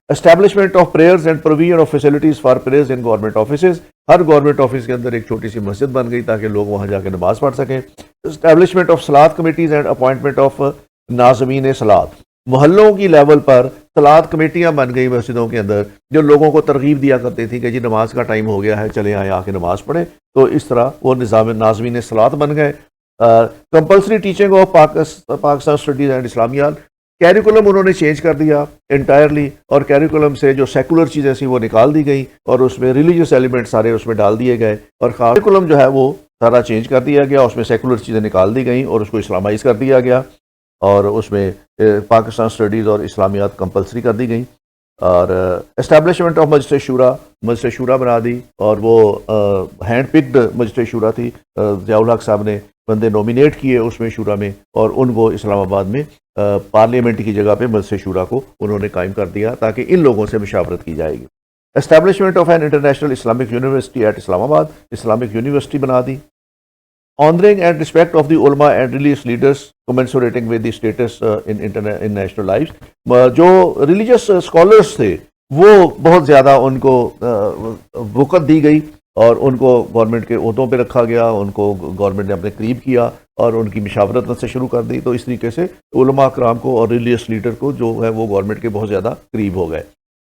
Establishment of prayers and provision of facilities for prayers in government offices. Hare government office کے اندر ایک چھوٹی سی مسجد بن گئی تاکہ لوگ وہاں جا کے نماز پڑھ سکیں. اسٹیبلشمنٹ آف صلاۃ کمیٹیز اینڈ اپوائنٹمنٹ آف ناظمین صلاۃ. محلوں کی لیول پر صلاۃ کمیٹیاں بن گئی مسجدوں کے اندر جو لوگوں کو ترغیب دیا کرتی تھی کہ جی نماز کا ٹائم ہو گیا ہے، چلے آئے آ کے نماز پڑھیں. تو اس طرح وہ ناظمین صلاۃ بن گئے. Compulsory teaching of Pakistan studies and Islamiat. Curriculum انہوں نے چینج کر دیا انٹائرلی اور کیریکولم سے جو سیکولر چیزیں تھیں وہ نکال دی گئی اور اس میں ریلیجیس ایلیمنٹ سارے اس میں ڈال دیے گئے اور کیریکولم جو ہے وہ سارا چینج کر دیا گیا. اس میں سیکولر چیزیں نکال دی گئیں اور اس کو اسلامائز کر دیا گیا اور اس میں پاکستان اسٹڈیز اور اسلامیات کمپلسری کر دی گئیں. اور اسٹیبلشمنٹ آف مجلس شورا، مجلس شورا بنا دی اور وہ ہینڈ پکڈ مجلس شورا تھی. ضیاء الحق صاحب نے بندے نومینیٹ کیے اس میں شورا میں اور ان کو اسلام آباد میں پارلیمنٹ کی جگہ پہ مجلس شورا کو انہوں نے قائم کر دیا تاکہ ان لوگوں سے مشاورت کی جائے گی. Establishment of an international Islamic university at Islamabad. Islamic university بنا دی. Honouring and respect of the ulema and religious leaders commensurating with the status in national lives. جو ریلیجیس اسکالرس تھے وہ بہت زیادہ ان کو وقت دی گئی اور ان کو گورنمنٹ کے عہدوں پہ رکھا گیا، ان کو گورنمنٹ نے اپنے قریب کیا اور ان کی مشاورت سے شروع کر دی. تو اس طریقے سے علماء کرام کو اور ریلیجس لیڈر کو جو ہے وہ گورنمنٹ کے بہت زیادہ قریب ہو گئے.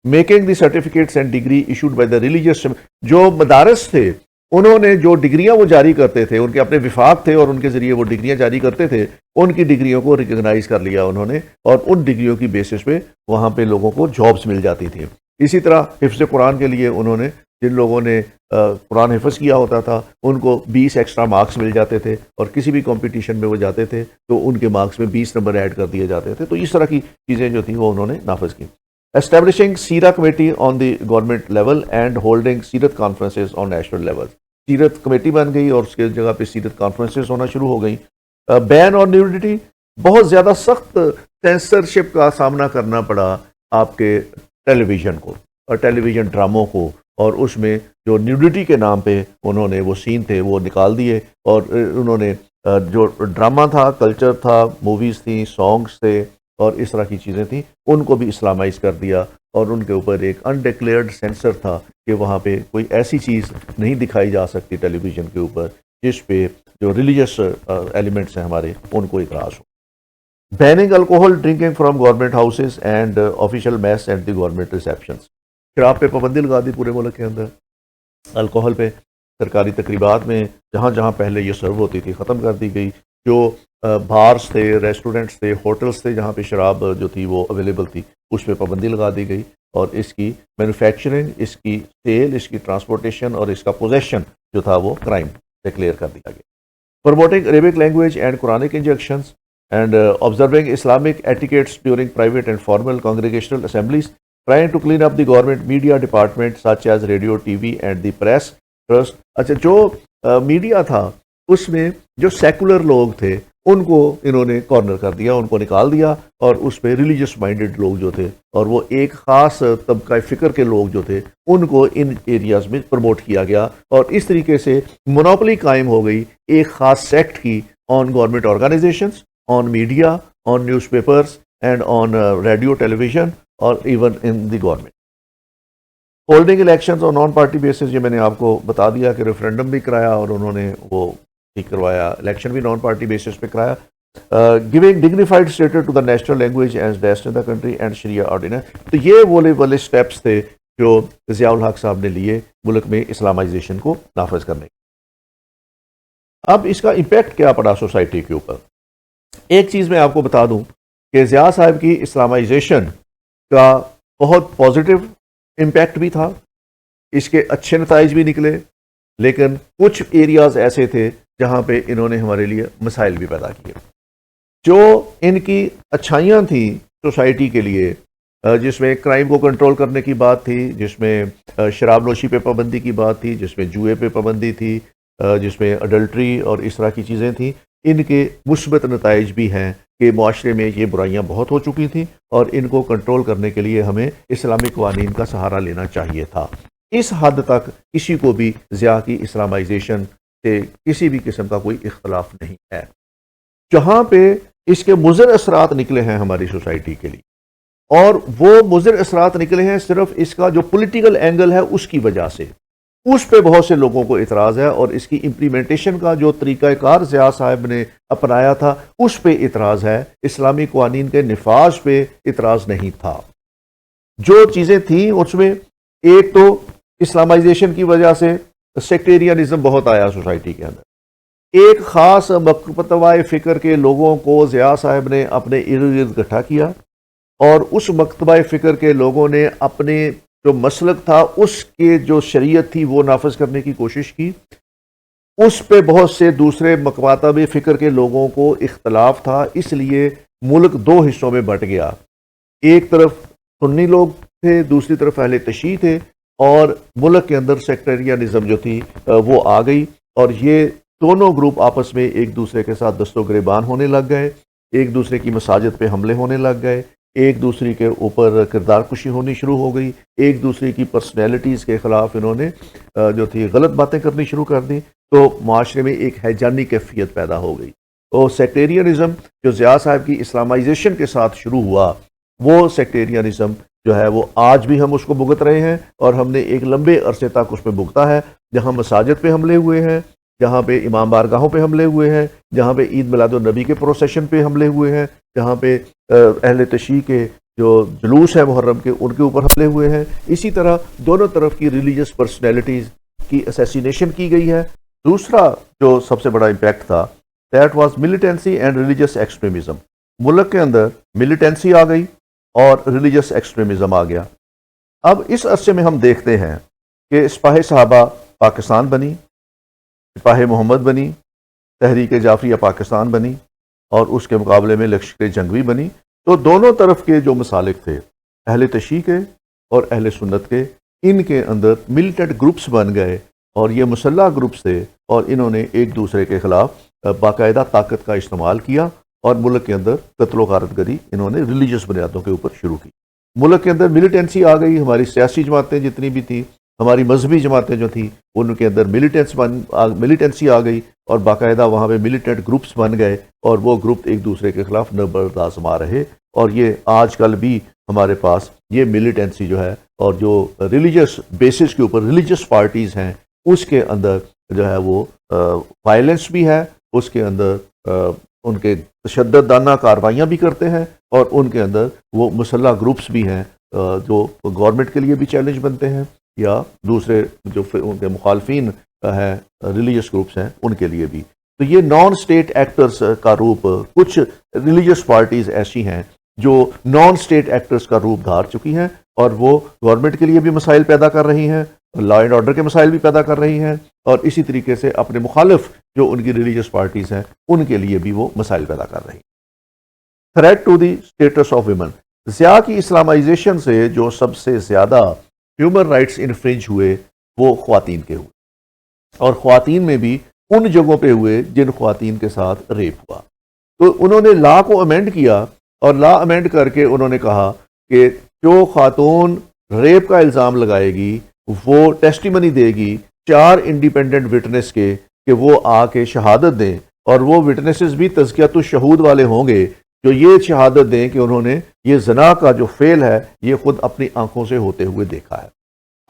Making the certificates and degree issued by the religious, جو مدارس تھے انہوں نے جو ڈگریاں وہ جاری کرتے تھے، ان کے اپنے وفاق تھے اور ان کے ذریعے وہ ڈگریاں جاری کرتے تھے، ان کی ڈگریوں کو ریکگنائز کر لیا انہوں نے، اور ان ڈگریوں کی بیسس پہ وہاں پہ لوگوں کو جابس مل جاتی تھیں. اسی طرح حفظ قرآن کے لیے انہوں نے جن لوگوں نے قرآن حفظ کیا ہوتا تھا ان کو 20 ایکسٹرا مارکس مل جاتے تھے، اور کسی بھی کمپٹیشن میں وہ جاتے تھے تو ان کے مارکس میں 20 نمبر ایڈ کر دیے جاتے تھے. تو اس طرح کی چیزیں جو تھیں وہ انہوں نے نافذ کی. اسٹیبلشنگ سیرا committee on the government level and holding سیرت کانفرنسز آن نیشنل لیول. سیرت کمیٹی بن گئی اور اس کے جگہ پہ سیرت کانفرنسز ہونا شروع ہو گئیں. بین اور نیوڈیٹی، بہت زیادہ سخت سینسرشپ کا سامنا کرنا پڑا آپ کے ٹیلی ویژن کو اور ٹیلی ویژن ڈراموں کو، اور اس میں جو نیوڈیٹی کے نام پہ انہوں نے وہ سین تھے وہ نکال دیے، اور انہوں نے جو ڈرامہ تھا، کلچر تھا، موویز تھیں، سانگز تھے اور اس طرح کی چیزیں تھیں، ان کو بھی اسلامائز کر دیا، اور ان کے اوپر ایک انڈیکلیئرڈ سینسر تھا کہ وہاں پہ کوئی ایسی چیز نہیں دکھائی جا سکتی ٹیلی ویژن کے اوپر جس پہ جو ریلیجس ایلیمنٹس ہیں ہمارے ان کو اعتراض ہو. Banning alcohol drinking from government houses and official mess and the government receptions. شراب پہ پابندی لگا دی پورے ملک کے اندر. الکوہل پہ سرکاری تقریبات میں جہاں جہاں پہلے یہ سرو ہوتی تھی ختم کر دی گئی. جو بارز تھے، ریسٹورنٹس تھے، ہوٹلز تھے جہاں پہ شراب جو تھی وہ اویلیبل تھی، اس پہ پابندی لگا دی گئی، اور اس کی مینوفیکچرنگ، اس کی سیل، اس کی ٹرانسپورٹیشن اور اس کا پوزیشن جو تھا وہ کرائم ڈکلیئر کر دیا گیا. Promoting Arabic language and Quranic injections and observing Islamic etiquettes during private and formal congregational assemblies. Trying to clean up the government media department such as radio, TV and the press trust. اچھا، جو media تھا اس میں جو secular لوگ تھے ان کو انہوں نے کارنر کر دیا، ان کو نکال دیا، اور اس پہ ریلیجس مائنڈڈ لوگ جو تھے اور وہ ایک خاص طبقہ فکر کے لوگ جو تھے ان کو ان ایریاز میں پروموٹ کیا گیا، اور اس طریقے سے مونوپلی قائم ہو گئی ایک خاص سیکٹ کی on government organisations, on media, on newspapers and on radio, television اور even in the government. Holding elections اور نان پارٹی بیسز، یہ میں نے آپ کو بتا دیا کہ ریفرینڈم بھی کرایا اور انہوں نے وہ ٹھیک کروایا، الیکشن بھی نان پارٹی بیسز پہ کرایا. Giving dignified status to the national language as best in the country and Sharia ordinance. تو یہ والے اسٹیپس تھے جو ضیاء الحق صاحب نے لیے ملک میں اسلامائزیشن کو نافذ کرنے. اب اس کا امپیکٹ کیا پڑا سوسائٹی کے اوپر؟ ایک چیز میں آپ کو بتا دوں کہ ضیاء صاحب کی اسلامائزیشن کا بہت پازیٹیو امپیکٹ بھی تھا، اس کے اچھے نتائج بھی نکلے، لیکن کچھ ایریاز ایسے تھے جہاں پہ انہوں نے ہمارے لیے مسائل بھی پیدا کیے. جو ان کی اچھائیاں تھیں سوسائٹی کے لیے، جس میں کرائم کو کنٹرول کرنے کی بات تھی، جس میں شراب نوشی پہ پابندی کی بات تھی، جس میں جوئے پہ پابندی تھی، جس میں اڈلٹری اور اس طرح کی چیزیں تھیں، ان کے مثبت نتائج بھی ہیں کہ معاشرے میں یہ برائیاں بہت ہو چکی تھیں اور ان کو کنٹرول کرنے کے لیے ہمیں اسلامی قوانین کا سہارا لینا چاہیے تھا. اس حد تک کسی کو بھی ضیاء کی اسلامائزیشن سے کسی بھی قسم کا کوئی اختلاف نہیں ہے. جہاں پہ اس کے مضر اثرات نکلے ہیں ہماری سوسائٹی کے لیے، اور وہ مضر اثرات نکلے ہیں صرف اس کا جو پولیٹیکل اینگل ہے اس کی وجہ سے، اس پہ بہت سے لوگوں کو اعتراض ہے، اور اس کی امپلیمنٹیشن کا جو طریقہ کار ضیاء صاحب نے اپنایا تھا اس پہ اعتراض ہے. اسلامی قوانین کے نفاذ پہ اعتراض نہیں تھا. جو چیزیں تھیں اس میں ایک تو اسلامائزیشن کی وجہ سے سیکٹیرینزم بہت آیا سوسائٹی کے اندر. ایک خاص مکتبہ فکر کے لوگوں کو ضیاء صاحب نے اپنے ارد گرد اکٹھا کیا، اور اس مکتبہ فکر کے لوگوں نے اپنے جو مسلک تھا اس کے جو شریعت تھی وہ نافذ کرنے کی کوشش کی. اس پہ بہت سے دوسرے مکاتب فکر کے لوگوں کو اختلاف تھا، اس لیے ملک دو حصوں میں بٹ گیا. ایک طرف سنی لوگ تھے، دوسری طرف اہل تشیع تھے، اور ملک کے اندر سیکٹریانزم جو تھی وہ آ گئی، اور یہ دونوں گروپ آپس میں ایک دوسرے کے ساتھ دست و گریبان ہونے لگ گئے، ایک دوسرے کی مساجد پہ حملے ہونے لگ گئے، ایک دوسرے کے اوپر کردار کشی ہونی شروع ہو گئی، ایک دوسرے کی پرسنالٹیز کے خلاف انہوں نے جو تھی غلط باتیں کرنی شروع کر دیں. تو معاشرے میں ایک ہیجانی کیفیت پیدا ہو گئی. اور سیکٹیرینزم جو ضیاء صاحب کی اسلامائزیشن کے ساتھ شروع ہوا، وہ سیکٹیرینزم جو ہے وہ آج بھی ہم اس کو بھگت رہے ہیں، اور ہم نے ایک لمبے عرصے تک اس پہ بھگتا ہے، جہاں مساجد پہ حملے ہوئے ہیں، جہاں پہ امام بارگاہوں پہ حملے ہوئے ہیں، جہاں پہ عید میلاد النبی کے پروسیشن پہ حملے ہوئے ہیں، جہاں پہ اہل تشیع کے جو جلوس ہے محرم کے ان کے اوپر حملے ہوئے ہیں۔ اسی طرح دونوں طرف کی ریلیجس پرسنالٹیز کی اسیسینیشن کی گئی ہے۔ دوسرا جو سب سے بڑا امپیکٹ تھا، that was militancy and religious extremism. ملک کے اندر ملیٹنسی آ گئی اور ریلیجس ایکسٹریمزم آ گیا۔ اب اس عرصے میں ہم دیکھتے ہیں کہ سپاہ صحابہ پاکستان بنی، سپاہ محمد بنی، تحریک جعفریہ پاکستان بنی، اور اس کے مقابلے میں لشکر جنگوی بنی۔ تو دونوں طرف کے جو مسالک تھے، اہل تشیع کے اور اہل سنت کے، ان کے اندر ملیٹنٹ گروپس بن گئے، اور یہ مسلح گروپس تھے، اور انہوں نے ایک دوسرے کے خلاف باقاعدہ طاقت کا استعمال کیا، اور ملک کے اندر قتل و غارت گری انہوں نے ریلیجس بنیادوں کے اوپر شروع کی۔ ملک کے اندر ملیٹنسی آ گئی، ہماری سیاسی جماعتیں جتنی بھی تھیں، ہماری مذہبی جماعتیں جو تھیں، ان کے اندر ملیٹنسی آ گئی، اور باقاعدہ وہاں پہ ملیٹنٹ گروپس بن گئے، اور وہ گروپ ایک دوسرے کے خلاف نبرد آزما رہے۔ اور یہ آج کل بھی ہمارے پاس یہ ملیٹنسی جو ہے، اور جو ریلیجس بیسس کے اوپر ریلیجس پارٹیز ہیں، اس کے اندر جو ہے وہ وائلنس بھی ہے، اس کے اندر ان کے تشدد دانہ کارروائیاں بھی کرتے ہیں، اور ان کے اندر وہ مسلح گروپس بھی ہیں جو گورنمنٹ کے لیے بھی چیلنج بنتے ہیں، یا دوسرے جو ان کے مخالفین ہیں ریلیجس گروپس ہیں ان کے لیے بھی۔ تو یہ نان اسٹیٹ ایکٹرز کا روپ، کچھ ریلیجس پارٹیز ایسی ہیں جو نان اسٹیٹ ایکٹرز کا روپ دھار چکی ہیں، اور وہ گورنمنٹ کے لیے بھی مسائل پیدا کر رہی ہیں، لا اینڈ آرڈر کے مسائل بھی پیدا کر رہی ہیں، اور اسی طریقے سے اپنے مخالف جو ان کی ریلیجس پارٹیز ہیں ان کے لیے بھی وہ مسائل پیدا کر رہی ہیں۔ Threat to the status of women, Zia کی اسلامائزیشن سے جو سب سے زیادہ ہیومن رائٹس انفرنج ہوئے وہ خواتین کے ہوئے، اور خواتین میں بھی ان جگہوں پہ ہوئے جن خواتین کے ساتھ ریپ ہوا۔ تو انہوں نے لا کو امینڈ کیا، اور لا امینڈ کر کے انہوں نے کہا کہ جو خاتون ریپ کا الزام لگائے گی وہ ٹیسٹیمنی دے گی 4 انڈیپینڈنٹ وٹنس کے، کہ وہ آ کے شہادت دیں، اور وہ وٹنسز بھی تزکیۃ الشہود والے ہوں گے جو یہ شہادت دیں کہ انہوں نے یہ زنا کا جو فعل ہے یہ خود اپنی آنکھوں سے ہوتے ہوئے دیکھا ہے۔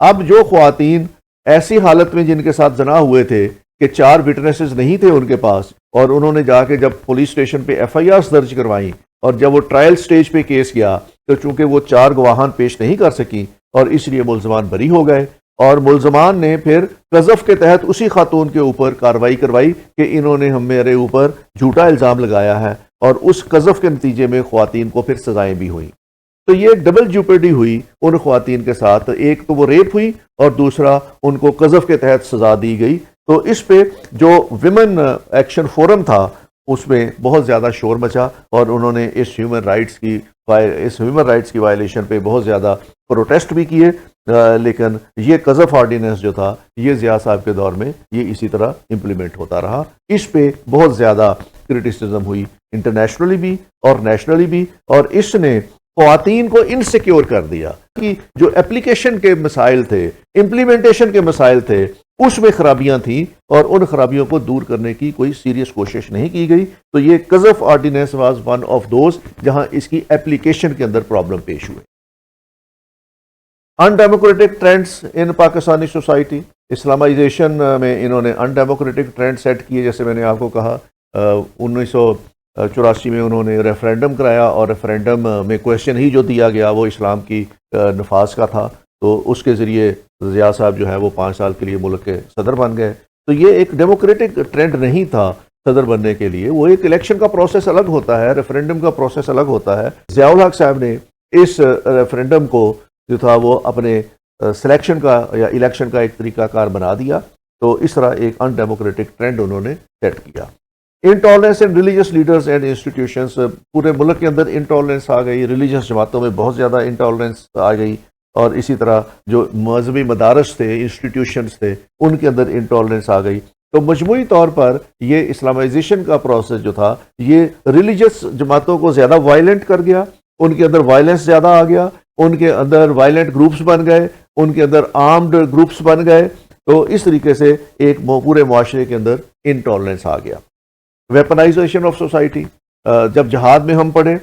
اب جو خواتین ایسی حالت میں جن کے ساتھ زنا ہوئے تھے کہ 4 وٹنسز نہیں تھے ان کے پاس، اور انہوں نے جا کے جب پولیس اسٹیشن پہ FIRs درج کروائیں، اور جب وہ ٹرائل سٹیج پہ کیس گیا تو چونکہ وہ 4 گواہان پیش نہیں کر سکی، اور اس لیے ملزمان بری ہو گئے، اور ملزمان نے پھر قذف کے تحت اسی خاتون کے اوپر کارروائی کروائی کہ انہوں نے میرے اوپر جھوٹا الزام لگایا ہے، اور اس قذف کے نتیجے میں خواتین کو پھر سزائیں بھی ہوئیں۔ تو یہ ایک ڈبل جیوپرڈی ہوئی ان خواتین کے ساتھ، ایک تو وہ ریپ ہوئی، اور دوسرا ان کو قذف کے تحت سزا دی گئی۔ تو اس پہ جو ویمن ایکشن فورم تھا اس میں بہت زیادہ شور مچا، اور انہوں نے اس ہیومن رائٹس کی وائلیشن پہ بہت زیادہ پروٹیسٹ بھی کیے، لیکن یہ قذف آرڈیننس جو تھا یہ ضیاء صاحب کے دور میں یہ اسی طرح امپلیمنٹ ہوتا رہا۔ اس پہ بہت زیادہ کرٹیسزم ہوئی انٹرنیشنلی بھی اور نیشنلی بھی، اور اس نے خواتین کو انسیکیور کر دیا کہ جو اپلیکیشن کے مسائل تھے، امپلیمنٹیشن کے مسائل تھے، اس میں خرابیاں تھیں، اور ان خرابیوں کو دور کرنے کی کوئی سیریس کوشش نہیں کی گئی۔ تو یہ قذف ordinance was one of those جہاں اس کی اپلیکیشن کے اندر پرابلم پیش ہوئے۔ In democratic trends in Pakistani society, Islamization میں انہوں نے ان ڈیموکریٹک ٹرینڈ سیٹ کیے، جیسے میں نے آپ کو کہا 1984 میں انہوں نے ریفرینڈم کرایا، اور ریفرینڈم میں کویشچن ہی جو دیا گیا وہ اسلام کی نفاذ کا تھا، تو اس کے ذریعے ضیاء صاحب جو ہے وہ 5 سال کے لیے ملک کے صدر بن گئے۔ تو یہ ایک ڈیموکریٹک ٹرینڈ نہیں تھا صدر بننے کے لیے، وہ ایک الیکشن کا پروسیس الگ ہوتا ہے، ریفرینڈم کا پروسیس الگ ہوتا ہے۔ ضیاء الحق صاحب نے اس ریفرینڈم کو جو تھا وہ اپنے سلیکشن کا یا الیکشن کا ایک طریقہ کار بنا دیا، تو اس طرح ایک ان ڈیموکریٹک ٹرینڈ انہوں نے سیٹ کیا۔ Intolerance and religious leaders and institutions, پورے ملک کے اندر انٹالرنس آ گئی، ریلیجس جماعتوں میں بہت زیادہ انٹالرنس آ گئی، اور اسی طرح جو مذہبی مدارس تھے، انسٹیٹیوشنس تھے، ان کے اندر انٹالرنس آ گئی۔ تو مجموعی طور پر یہ اسلامائزیشن کا پروسیس جو تھا یہ ریلیجس جماعتوں کو زیادہ وائلنٹ کر گیا، ان کے اندر وائلنس زیادہ آ گیا، ان کے اندر وائلنٹ گروپس بن گئے، ان کے اندر آرمڈ گروپس بن گئے، تو اس طریقے سے ایک پورے معاشرے کے اندر انٹالرنس آ گیا۔ ویپنائزیشن آف سوسائٹی، جب جہاد میں ہم پڑھے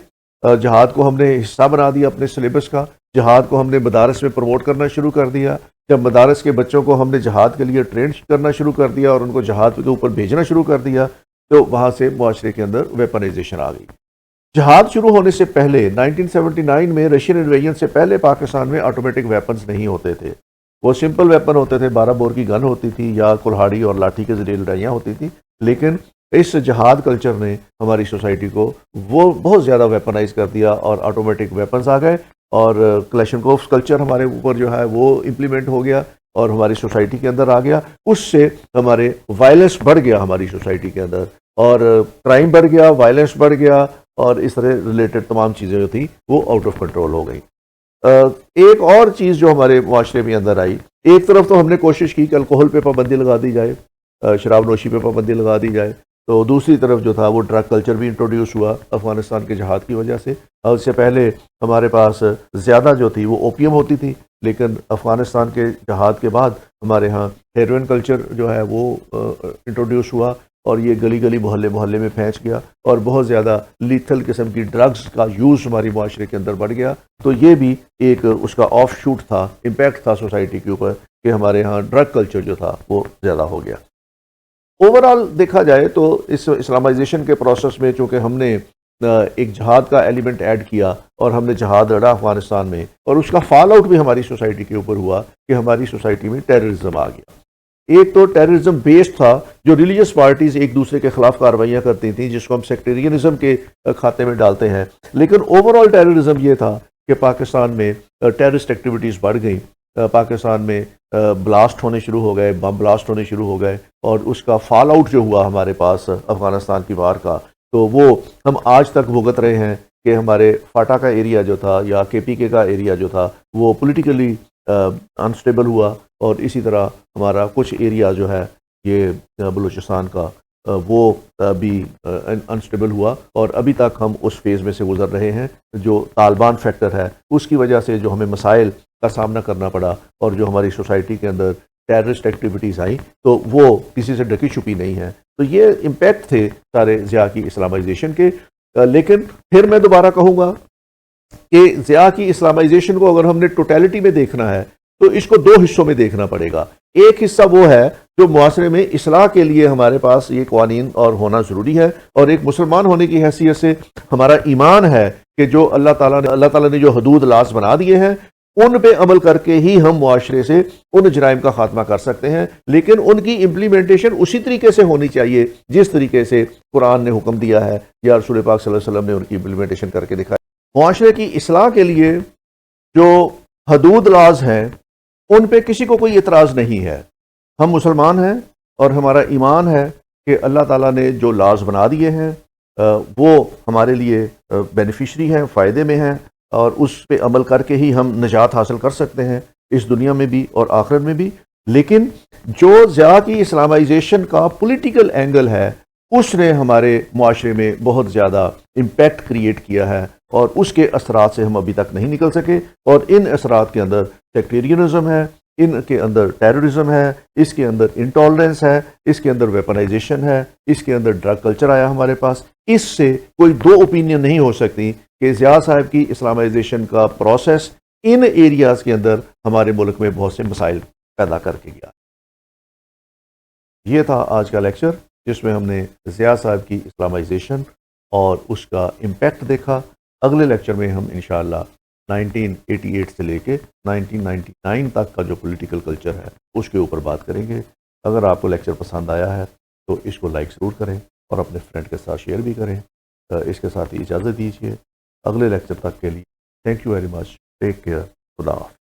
جہاد کو ہم نے حصہ بنا دیا اپنے سلیبس کا، جہاد کو ہم نے مدارس میں پروموٹ کرنا شروع کر دیا. جب مدارس کے بچوں کو ہم نے جہاد کے لیے ٹرین کرنا شروع کر دیا اور ان کو جہاد کے اوپر بھیجنا شروع کر دیا، تو وہاں سے معاشرے کے اندر ویپنائزیشن آ گئی. جہاد شروع ہونے سے پہلے 1979 میں رشین انویژن سے پہلے پاکستان میں آٹومیٹک ویپنز نہیں ہوتے تھے. وہ سمپل ویپن ہوتے تھے، 12 بور کی گن ہوتی تھی یا کلہاڑی اور لاٹھی کے ذریعے لڑائیاں ہوتی تھی. لیکن اس جہاد کلچر نے ہماری سوسائٹی کو وہ بہت زیادہ ویپنائز کر دیا اور آٹومیٹک ویپنز آ گئے، اور کلیشنکوف کلچر ہمارے اوپر جو ہے وہ امپلیمنٹ ہو گیا اور ہماری سوسائٹی کے اندر آ گیا. اس سے ہمارے وائلنس بڑھ گیا ہماری سوسائٹی کے اندر، اور کرائم بڑھ گیا، وائلنس بڑھ گیا، اور اس طرح ریلیٹڈ تمام چیزیں جو تھیں وہ آؤٹ آف کنٹرول ہو گئیں. ایک اور چیز جو ہمارے معاشرے میں اندر آئی، ایک طرف تو ہم نے کوشش کی کہ الکوہل پہ پابندی لگا دی جائے، شراب نوشی پہ پابندی لگا دی جائے، تو دوسری طرف جو تھا وہ ڈرگ کلچر بھی انٹروڈیوس ہوا افغانستان کے جہاد کی وجہ سے. اور اس سے پہلے ہمارے پاس زیادہ جو تھی وہ اوپیم ہوتی تھی، لیکن افغانستان کے جہاد کے بعد ہمارے ہاں ہیروئن کلچر جو ہے وہ انٹروڈیوس ہوا، اور یہ گلی گلی محلے محلے میں پھینچ گیا، اور بہت زیادہ لیتھل قسم کی ڈرگز کا یوز ہماری معاشرے کے اندر بڑھ گیا. تو یہ بھی ایک اس کا آف شوٹ تھا، امپیکٹ تھا سوسائٹی کے اوپر، کہ ہمارے ہاں ڈرگ کلچر جو تھا وہ زیادہ ہو گیا. اوورآل دیکھا جائے تو اس اسلامائزیشن کے پروسیس میں چونکہ ہم نے ایک جہاد کا ایلیمنٹ ایڈ کیا اور ہم نے جہاد لڑا افغانستان میں، اور اس کا فال آؤٹ بھی ہماری سوسائٹی کے اوپر ہوا کہ ہماری سوسائٹی میں ٹیررزم آ گیا. ایک تو ٹیررزم بیسڈ تھا، جو ریلیجس پارٹیز ایک دوسرے کے خلاف کارروائیاں کرتی تھیں، جس کو ہم سیکٹیرینزم کے کھاتے میں ڈالتے ہیں. لیکن اوورآل ٹیررزم یہ تھا کہ پاکستان میں ٹیررسٹ ایکٹیویٹیز بڑھ گئیں، پاکستان میں بلاسٹ ہونے شروع ہو گئے، بم بلاسٹ ہونے شروع ہو گئے، اور اس کا فال آؤٹ جو ہوا ہمارے پاس افغانستان کی وار کا، تو وہ ہم آج تک بھگت رہے ہیں. کہ ہمارے فاٹا کا ایریا جو تھا یا کے پی کے کا ایریا جو تھا وہ پولیٹیکلی انسٹیبل ہوا، اور اسی طرح ہمارا کچھ ایریا جو ہے یہ بلوچستان کا وہ بھی انسٹیبل ہوا، اور ابھی تک ہم اس فیز میں سے گزر رہے ہیں. جو طالبان فیکٹر ہے اس کی وجہ سے جو ہمیں مسائل کا سامنا کرنا پڑا، اور جو ہماری سوسائٹی کے اندر ٹیررسٹ ایکٹیویٹیز آئیں، تو وہ کسی سے ڈکی چھپی نہیں ہیں. تو یہ امپیکٹ تھے سارے ضیاء کی اسلامائزیشن کے. لیکن پھر میں دوبارہ کہوں گا کہ ضیاء کی اسلامائزیشن کو اگر ہم نے ٹوٹیلٹی میں دیکھنا ہے تو اس کو 2 حصوں میں دیکھنا پڑے گا. ایک حصہ وہ ہے جو معاشرے میں اصلاح کے لیے ہمارے پاس یہ قوانین اور ہونا ضروری ہے، اور ایک مسلمان ہونے کی حیثیت سے ہمارا ایمان ہے کہ جو اللہ تعالیٰ نے جو حدود لاز بنا دیے ہیں ان پہ عمل کر کے ہی ہم معاشرے سے ان جرائم کا خاتمہ کر سکتے ہیں. لیکن ان کی امپلیمنٹیشن اسی طریقے سے ہونی چاہیے جس طریقے سے قرآن نے حکم دیا ہے یا رسول پاک صلی اللہ علیہ وسلم نے ان کی امپلیمنٹیشن کر کے دکھایا. معاشرے کی اصلاح کے لیے جو حدود لاز ہیں ان پہ کسی کو کوئی اعتراض نہیں ہے. ہم مسلمان ہیں اور ہمارا ایمان ہے کہ اللہ تعالیٰ نے جو لاز بنا دیے ہیں وہ ہمارے لیے بینیفیشری ہیں، فائدے میں ہیں، اور اس پہ عمل کر کے ہی ہم نجات حاصل کر سکتے ہیں اس دنیا میں بھی اور آخرت میں بھی. لیکن جو ضیاء کی اسلامائزیشن کا پولیٹیکل اینگل ہے اس نے ہمارے معاشرے میں بہت زیادہ امپیکٹ کریٹ کیا ہے، اور اس کے اثرات سے ہم ابھی تک نہیں نکل سکے. اور ان اثرات کے اندر سیکٹیرینزم ہے، ان کے اندر ٹیررزم ہے، اس کے اندر انٹالرنس ہے، اس کے اندر ویپنائزیشن ہے، اس کے اندر ڈرگ کلچر آیا ہمارے پاس. اس سے کوئی 2 اوپینین نہیں ہو سکتی کہ ضیاء صاحب کی اسلامائزیشن کا پروسیس ان ایریاز کے اندر ہمارے ملک میں بہت سے مسائل پیدا کر کے گیا. یہ تھا آج کا لیکچر جس میں ہم نے ضیاء صاحب کی اسلامائزیشن اور اس کا امپیکٹ دیکھا. اگلے لیکچر میں ہم انشاءاللہ 1988 سے لے کے 1999 تک کا جو پولیٹیکل کلچر ہے اس کے اوپر بات کریں گے. اگر آپ کو لیکچر پسند آیا ہے تو اس کو لائک ضرور کریں اور اپنے فرینڈ کے ساتھ شیئر بھی کریں. اس کے ساتھ ہی اجازت دیجیے. اگلے لیکچر تک کے لیے thank you very much. Take care. خدا حافظ.